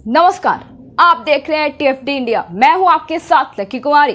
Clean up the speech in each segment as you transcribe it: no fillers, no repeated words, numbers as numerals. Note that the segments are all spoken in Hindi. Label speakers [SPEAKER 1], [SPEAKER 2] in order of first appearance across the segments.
[SPEAKER 1] नमस्कार, आप देख रहे हैं टीएफडी इंडिया। मैं हूं आपके साथ लकी कुमारी।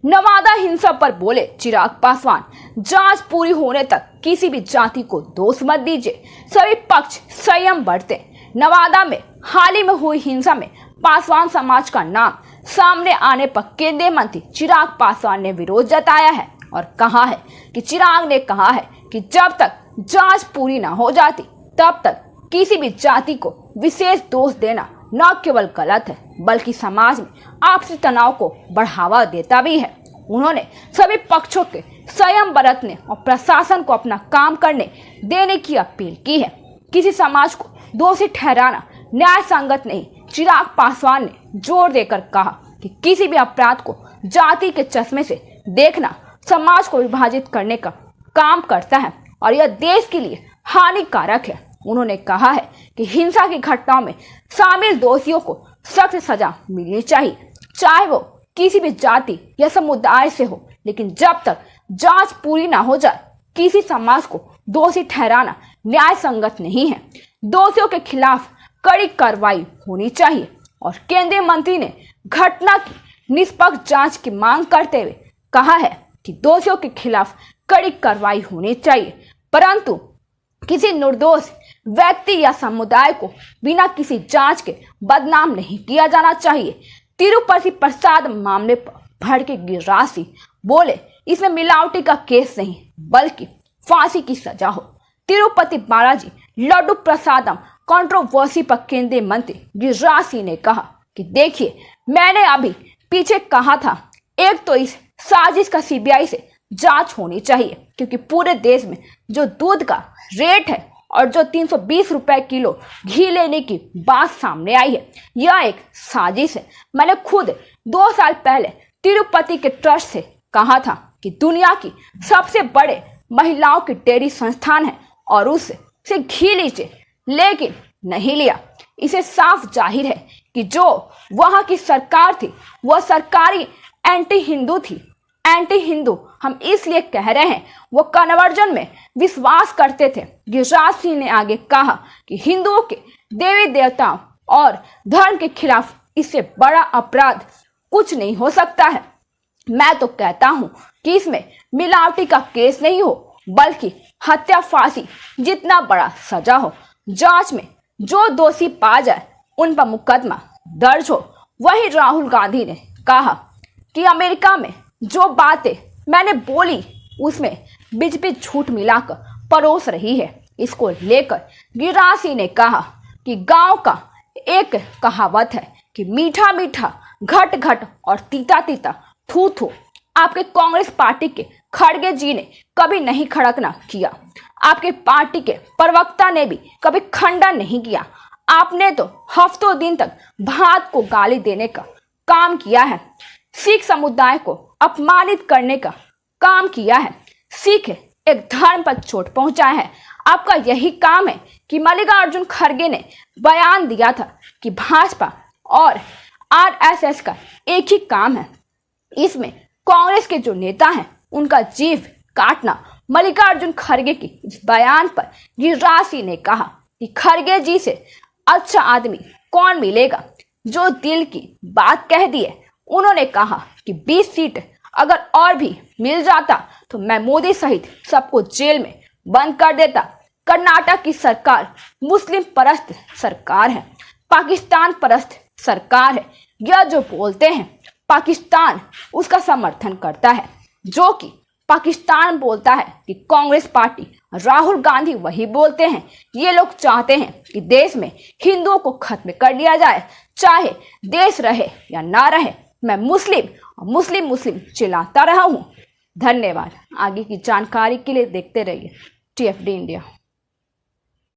[SPEAKER 1] नवादा हिंसा पर बोले चिराग पासवान, जांच पूरी होने तक किसी भी जाति को दोष मत दीजिए, सभी पक्ष संयम बरतें। नवादा में हाल ही में हुई हिंसा में पासवान समाज का नाम सामने आने पर केंद्रीय मंत्री चिराग पासवान ने विरोध जताया है और कहा है कि चिराग ने कहा है कि जब तक जांच पूरी न हो जाती तब तक किसी भी जाति को विशेष दोष देना न केवल गलत है बल्कि समाज में आपसी तनाव को बढ़ावा देता भी है। उन्होंने सभी पक्षों के संयम बरतने और प्रशासन को अपना काम करने देने की अपील की है। किसी समाज को दोषी ठहराना न्याय संगत नहीं। चिराग पासवान ने जोर देकर कहा कि किसी भी अपराध को जाति के चश्मे से देखना समाज को विभाजित करने का काम करता है और यह देश के लिए हानिकारक है। उन्होंने कहा है कि हिंसा की घटनाओं में शामिल दोषियों को सख्त सजा मिलनी चाहिए, चाहे वो किसी भी जाति या समुदाय से हो। लेकिन जब तक जांच पूरी ना हो जाए किसी समाज को दोषी ठहराना न्याय संगत नहीं है। दोषियों के खिलाफ कड़ी कार्रवाई होनी चाहिए और केंद्रीय मंत्री ने घटना की निष्पक्ष जांच की मांग करते हुए कहा है कि दोषियों के खिलाफ कड़ी कार्रवाई होनी चाहिए, परंतु किसी निर्दोष व्यक्ति या समुदाय को बिना किसी जांच के बदनाम नहीं किया जाना चाहिए। तिरुपति प्रसाद मामले पर भड़के गिरिराज सिंह बोले, इसमें मिलावटी का केस नहीं बल्कि फांसी की सजा हो। तिरुपति बालाजी लड्डू प्रसादम कंट्रोवर्सी पर केंद्रीय मंत्री गिरिराज सिंह ने कहा कि देखिए, मैंने अभी पीछे कहा था, एक तो इस साजिश का सीबीआई से जांच होनी चाहिए क्योंकि पूरे देश में जो दूध का रेट है और जो 320 रुपए किलो घी लेने की बात सामने आई है, यह एक साजिश है। मैंने खुद 2 साल पहले तिरुपति के ट्रस्ट से कहा था कि दुनिया की सबसे बड़े महिलाओं की डेयरी संस्थान है और उससे घी लीजिए, लेकिन नहीं लिया। इसे साफ जाहिर है कि जो वहां की सरकार थी वह सरकारी एंटी हिंदू थी। एंटी हिंदू हम इसलिए कह रहे हैं, वो कन्वर्जन में विश्वास करते थे। गिरिराज सिंह ने आगे कहा कि हिंदुओं के देवी देवताओं और धर्म के खिलाफ इससे बड़ा अपराध कुछ नहीं हो सकता है। मैं तो कहता हूं कि इसमें मिलावटी का केस नहीं हो बल्कि हत्या फांसी जितना बड़ा सजा हो। जांच में जो दोषी पा जाए उन पर मुकदमा दर्ज हो। वहीं राहुल गांधी ने कहा कि अमेरिका में जो बातें मैंने बोली उसमें बीच झूठ मिलाकर परोस रही है। इसको लेकर गिरिराज सिंह ने कहा कि गांव का एक कहावत है कि मीठा मीठा घट घट और तीता तीता थू थू। आपके कांग्रेस पार्टी के खड़गे जी ने कभी नहीं खड़कना किया। आपके पार्टी के प्रवक्ता ने भी कभी खंडन नहीं किया। आपने तो हफ्तों दिन तक भात को गाली देने का काम किया है, सिख समुदाय को अपमानित करने का काम किया है, सिख एक धर्म पर चोट पहुंचाया है। आपका यही काम है कि मल्लिकार्जुन खड़गे ने बयान दिया था कि भाजपा और आरएसएस का एक ही काम है। इसमें कांग्रेस के जो नेता हैं उनका जीव काटना। मल्लिकार्जुन खड़गे के इस बयान पर गिरिराज सिंह ने कहा कि खड़गे जी से अच्छा आदमी कौन मिलेगा जो दिल की बात कह दी है। उन्होंने कहा कि 20 सीट अगर और भी मिल जाता तो मैं मोदी सहित सबको जेल में बंद कर देता। कर्नाटक की सरकार मुस्लिम परस्त सरकार है, पाकिस्तान परस्त सरकार है। यह जो बोलते हैं पाकिस्तान उसका समर्थन करता है, जो कि पाकिस्तान बोलता है कि कांग्रेस पार्टी राहुल गांधी वही बोलते हैं। ये लोग चाहते हैं कि देश में हिंदुओं को खत्म कर दिया जाए, चाहे देश रहे या ना रहे। मैं मुस्लिम और मुस्लिम चिल्लाता रहा हूं। धन्यवाद। आगे की जानकारी के लिए देखते रहिए टीएफडी इंडिया।